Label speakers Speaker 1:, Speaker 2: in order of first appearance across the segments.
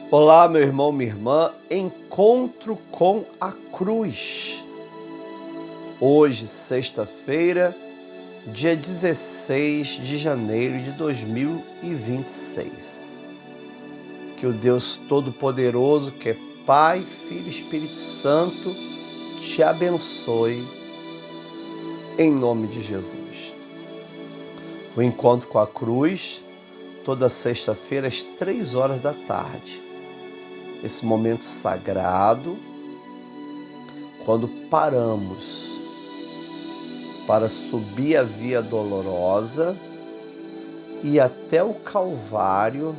Speaker 1: Olá, meu irmão, minha irmã, encontro com a cruz. Hoje, sexta-feira, dia 16 de janeiro de 2026. Que o Deus Todo-Poderoso, que é Pai, Filho e Espírito Santo, te abençoe, em nome de Jesus. O encontro com a cruz, toda sexta-feira, às 3 horas da tarde. Esse momento sagrado, quando paramos para subir a via dolorosa e até o Calvário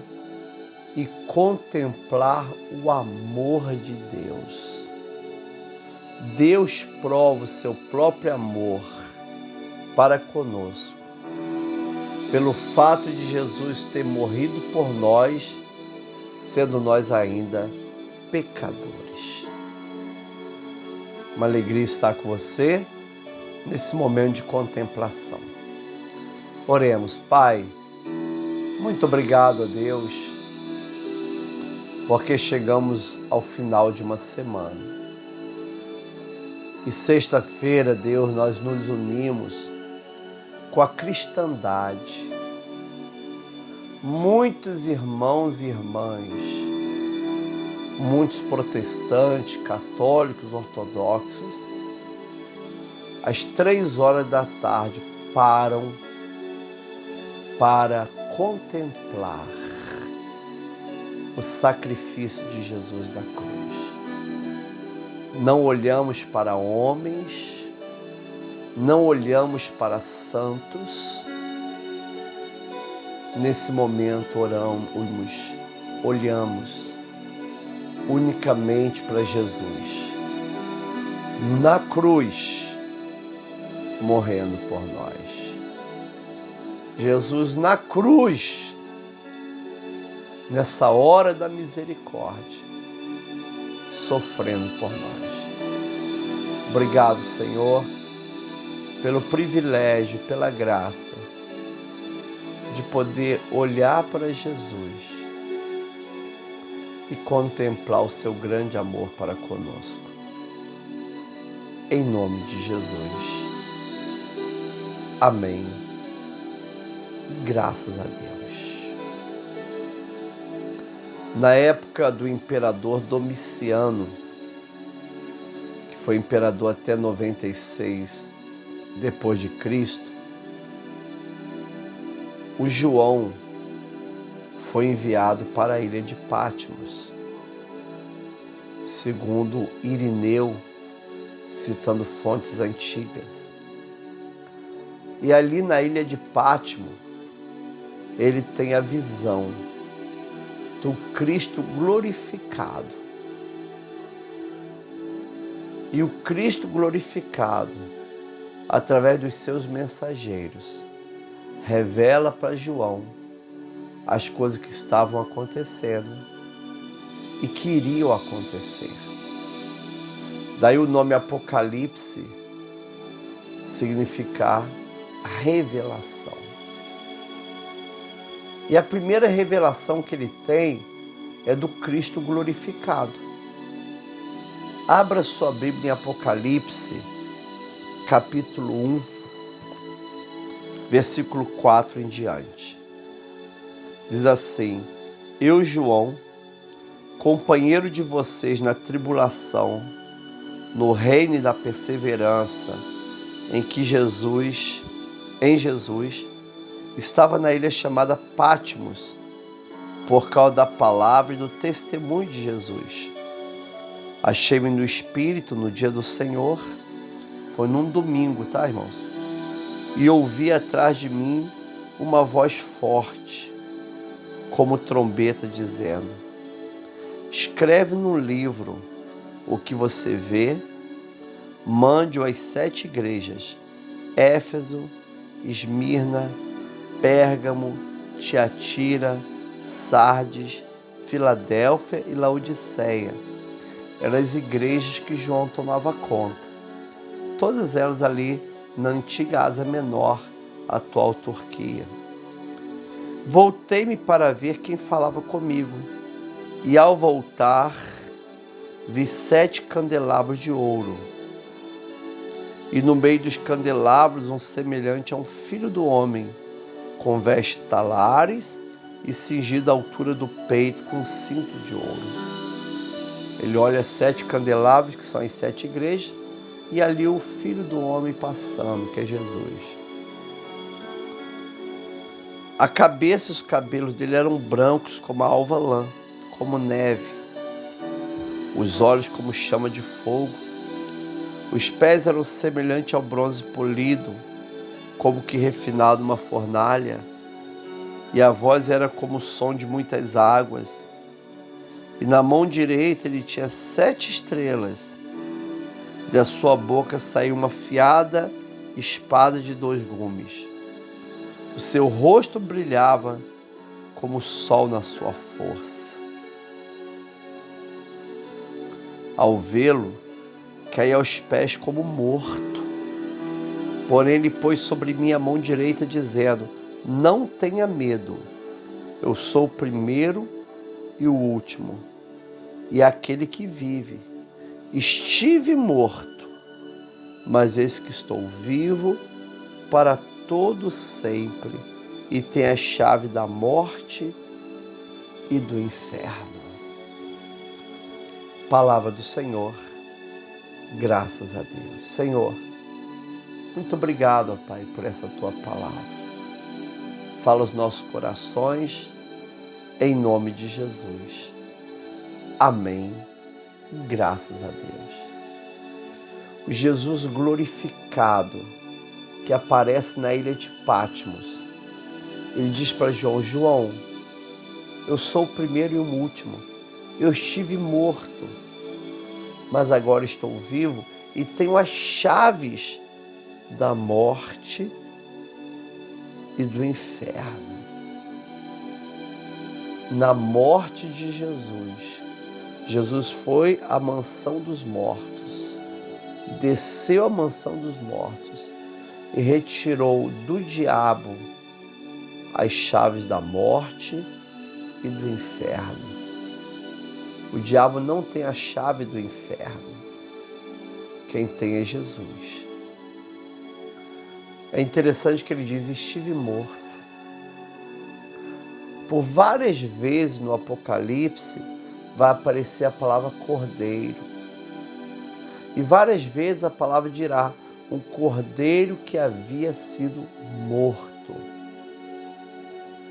Speaker 1: e contemplar o amor de Deus. Deus prova o seu próprio amor para conosco, pelo fato de Jesus ter morrido por nós, sendo nós ainda pecadores. Uma alegria estar com você nesse momento de contemplação. Oremos. Pai, muito obrigado a Deus, porque chegamos ao final de uma semana. E sexta-feira, Deus, nós nos unimos com a cristandade. Muitos irmãos e irmãs, muitos protestantes, católicos, ortodoxos, às 3 horas da tarde param para contemplar o sacrifício de Jesus da cruz. Não olhamos para homens, não olhamos para santos. Nesse momento olhamos unicamente para Jesus, na cruz, morrendo por nós. Jesus na cruz, nessa hora da misericórdia, sofrendo por nós. Obrigado, Senhor, pelo privilégio, pela graça de poder olhar para Jesus e contemplar o seu grande amor para conosco. Em nome de Jesus. Amém. Graças a Deus. Na época do imperador Domiciano, que foi imperador até 96 depois de Cristo, o João foi enviado para a ilha de Patmos, segundo Irineu, citando fontes antigas. E ali na ilha de Patmos, ele tem a visão do Cristo glorificado. E o Cristo glorificado, através dos seus mensageiros, revela para João as coisas que estavam acontecendo e que iriam acontecer. Daí o nome Apocalipse significar revelação. E a primeira revelação que ele tem é do Cristo glorificado. Abra sua Bíblia em Apocalipse, capítulo 1, versículo 4 em diante. Diz assim: Eu, João, companheiro de vocês na tribulação, no reino e na perseverança, em Jesus, estava na ilha chamada Patmos, por causa da palavra e do testemunho de Jesus. Achei-me no Espírito no dia do Senhor, foi num domingo, tá, irmãos? E ouvi atrás de mim uma voz forte, como trombeta, dizendo: escreve no livro o que você vê, mande-o às 7 igrejas, Éfeso, Esmirna, Pérgamo, Tiatira, Sardes, Filadélfia e Laodiceia. Eram as igrejas que João tomava conta. Todas elas ali na antiga Ásia Menor, atual Turquia. Voltei-me para ver quem falava comigo. E ao voltar, vi 7 candelabros de ouro, e no meio dos candelabros um semelhante a um filho do homem, com vestes talares e cingido à altura do peito com um cinto de ouro. Ele olha 7 candelabros, que são as 7 igrejas, e ali o Filho do Homem passando, que é Jesus. A cabeça e os cabelos dele eram brancos como a alva lã, como neve. Os olhos como chama de fogo. Os pés eram semelhantes ao bronze polido, como que refinado numa fornalha. E a voz era como o som de muitas águas. E na mão direita ele tinha 7 estrelas. Da sua boca saiu uma afiada espada de 2 gumes. O seu rosto brilhava como o sol na sua força. Ao vê-lo, caí aos pés como morto. Porém ele pôs sobre mim a mão direita, dizendo: não tenha medo, eu sou o primeiro e o último, e aquele que vive. Estive morto, mas eis que estou vivo para todo sempre, e tenho a chave da morte e do inferno. Palavra do Senhor, graças a Deus. Senhor, muito obrigado, ó Pai, por essa Tua palavra. Fala os nossos corações, em nome de Jesus. Amém. Graças a Deus. O Jesus glorificado que aparece na ilha de Patmos, ele diz para João: João, eu sou o primeiro e o último. Eu estive morto, mas agora estou vivo e tenho as chaves da morte e do inferno. Na morte de Jesus, Jesus foi à mansão dos mortos, desceu à mansão dos mortos e retirou do diabo as chaves da morte e do inferno. O diabo não tem a chave do inferno. Quem tem é Jesus. É interessante que ele diz: estive morto. Por várias vezes no Apocalipse vai aparecer a palavra cordeiro. E várias vezes a palavra dirá: um cordeiro que havia sido morto,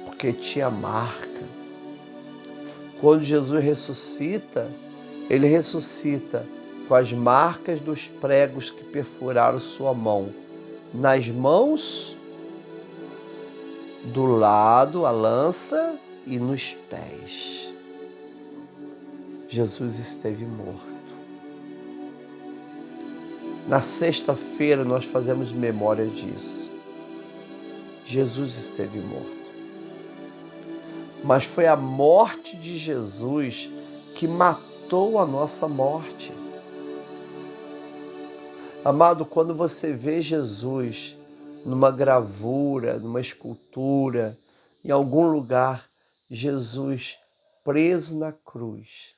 Speaker 1: porque tinha marca. Quando Jesus ressuscita, ele ressuscita com as marcas dos pregos que perfuraram sua mão, nas mãos, do lado, a lança, e nos pés. Jesus esteve morto. Na sexta-feira nós fazemos memória disso. Jesus esteve morto. Mas foi a morte de Jesus que matou a nossa morte. Amado, quando você vê Jesus numa gravura, numa escultura, em algum lugar, Jesus preso na cruz,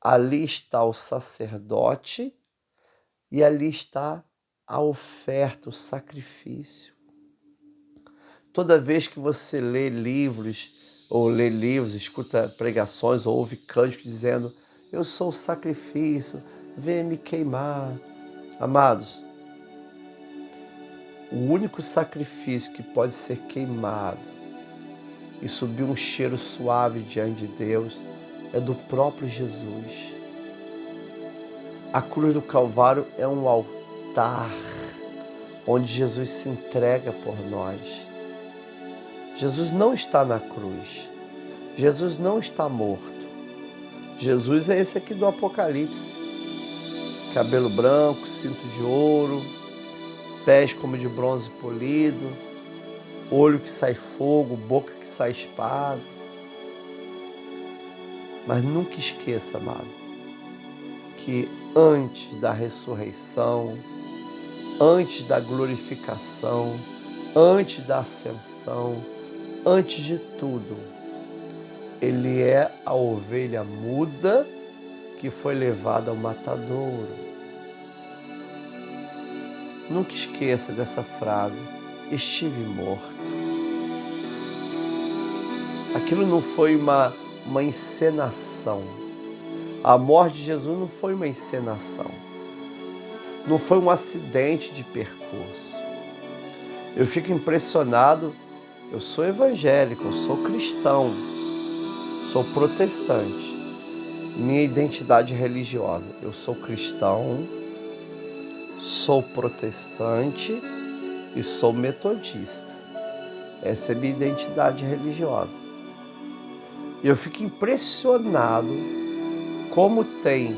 Speaker 1: ali está o sacerdote e ali está a oferta, o sacrifício. Toda vez que você lê livros, escuta pregações, ou ouve cânticos dizendo: eu sou o sacrifício, venha me queimar. Amados, o único sacrifício que pode ser queimado e subir um cheiro suave diante de Deus é do próprio Jesus. A cruz do Calvário é um altar onde Jesus se entrega por nós. Jesus não está na cruz. Jesus não está morto. Jesus é esse aqui do Apocalipse. Cabelo branco, cinto de ouro, pés como de bronze polido, olho que sai fogo, boca que sai espada. Mas nunca esqueça, amado, que antes da ressurreição, antes da glorificação, antes da ascensão, antes de tudo, Ele é a ovelha muda que foi levada ao matadouro. Nunca esqueça dessa frase, estive morto. Aquilo não foi uma encenação. A morte de Jesus não foi uma encenação. Não foi um acidente de percurso. Eu fico impressionado, eu sou evangélico, eu sou cristão, sou protestante. Minha identidade religiosa, eu sou cristão, sou protestante e sou metodista. Essa é a minha identidade religiosa. E eu fico impressionado como tem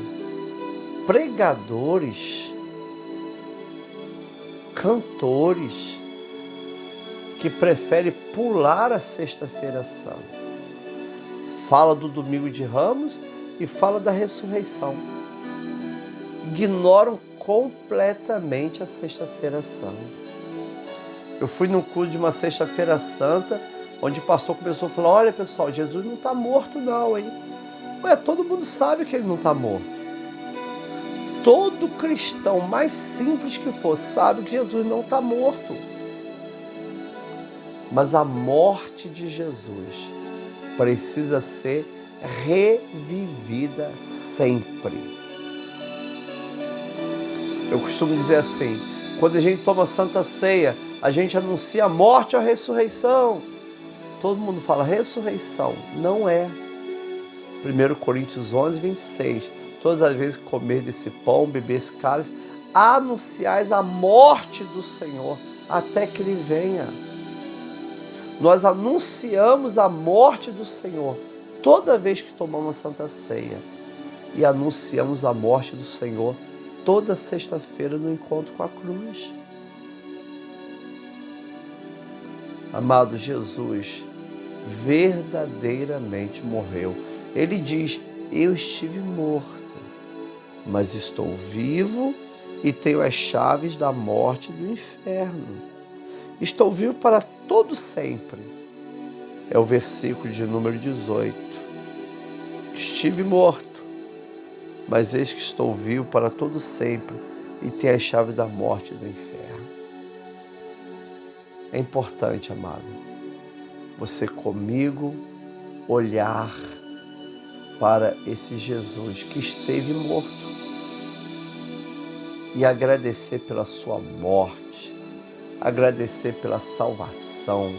Speaker 1: pregadores, cantores, que preferem pular a Sexta-feira Santa. Fala do Domingo de Ramos e fala da ressurreição. Ignoram completamente a Sexta-feira Santa. Eu fui num culto de uma Sexta-feira Santa, onde o pastor começou a falar, olha pessoal, Jesus não está morto não, hein? Ué, todo mundo sabe que ele não está morto. Todo cristão, mais simples que for, sabe que Jesus não está morto. Mas a morte de Jesus precisa ser revivida sempre. Eu costumo dizer assim, quando a gente toma Santa Ceia, a gente anuncia a morte ou a ressurreição. Todo mundo fala ressurreição. Não é. 1 Coríntios 11, 26. Todas as vezes que comer desse pão, beber esse cálice, anunciais a morte do Senhor até que Ele venha. Nós anunciamos a morte do Senhor toda vez que tomamos a Santa Ceia. E anunciamos a morte do Senhor toda sexta-feira no encontro com a cruz. Amado, Jesus verdadeiramente morreu. Ele diz, eu estive morto, mas estou vivo e tenho as chaves da morte e do inferno. Estou vivo para todo sempre. É o versículo de número 18. Estive morto, mas eis que estou vivo para todo sempre e tenho as chaves da morte e do inferno. É importante, amado, você comigo olhar para esse Jesus que esteve morto e agradecer pela sua morte, agradecer pela salvação,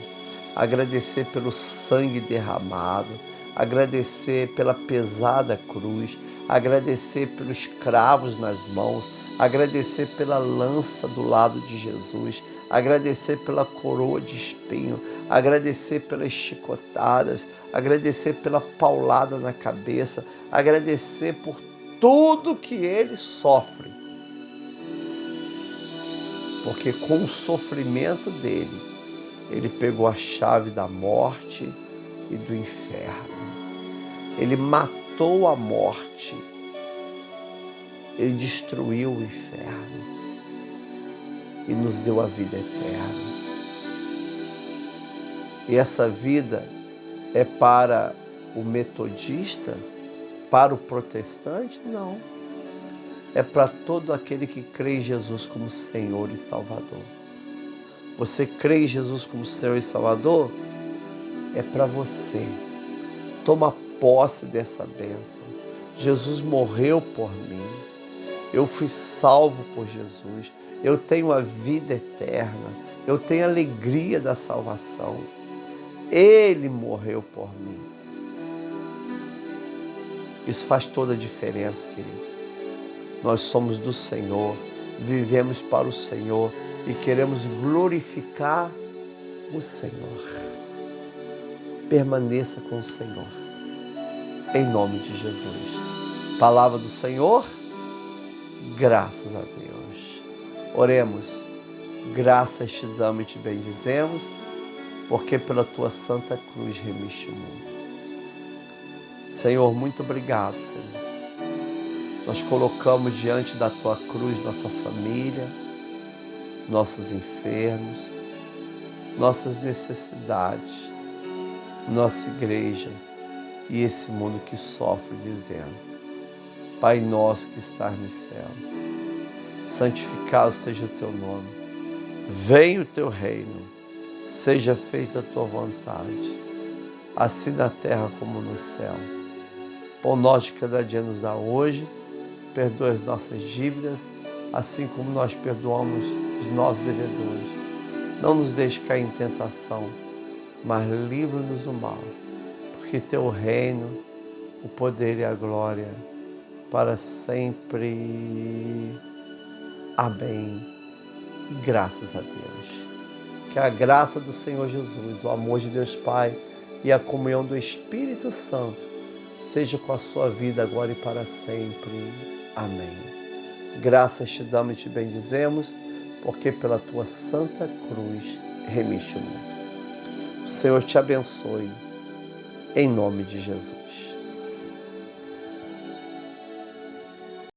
Speaker 1: agradecer pelo sangue derramado, agradecer pela pesada cruz, agradecer pelos cravos nas mãos, agradecer pela lança do lado de Jesus, agradecer pela coroa de espinho, agradecer pelas chicotadas, agradecer pela paulada na cabeça, agradecer por tudo que ele sofre. Porque com o sofrimento dele, ele pegou a chave da morte e do inferno. Ele matou a morte. Ele destruiu o inferno e nos deu a vida eterna. E essa vida é para o metodista, para o protestante? Não. É para todo aquele que crê em Jesus como Senhor e Salvador. Você crê em Jesus como Senhor e Salvador? É para você. Toma posse dessa bênção. Jesus morreu por mim. Eu fui salvo por Jesus. Eu tenho a vida eterna. Eu tenho a alegria da salvação. Ele morreu por mim. Isso faz toda a diferença, querido. Nós somos do Senhor, vivemos para o Senhor e queremos glorificar o Senhor. Permaneça com o Senhor, em nome de Jesus. Palavra do Senhor, graças a Deus. Oremos, graças te damos e te bendizemos, porque pela tua santa cruz remiste o mundo. Senhor, muito obrigado, Senhor. Nós colocamos diante da tua cruz nossa família, nossos enfermos, nossas necessidades, nossa igreja, e esse mundo que sofre, dizendo: Pai nosso que estás nos céus, santificado seja o teu nome, venha o teu reino, seja feita a tua vontade, assim na terra como no céu. Pão nosso de cada dia nos dá hoje, perdoa as nossas dívidas, assim como nós perdoamos os nossos devedores. Não nos deixe cair em tentação, mas livra-nos do mal, porque teu reino, o poder e a glória, para sempre. Amém. E graças a Deus. Que a graça do Senhor Jesus, o amor de Deus Pai e a comunhão do Espírito Santo seja com a sua vida agora e para sempre. Amém. Graças te damos e te bendizemos, porque pela tua santa cruz remiste o mundo. O Senhor te abençoe, em nome de Jesus.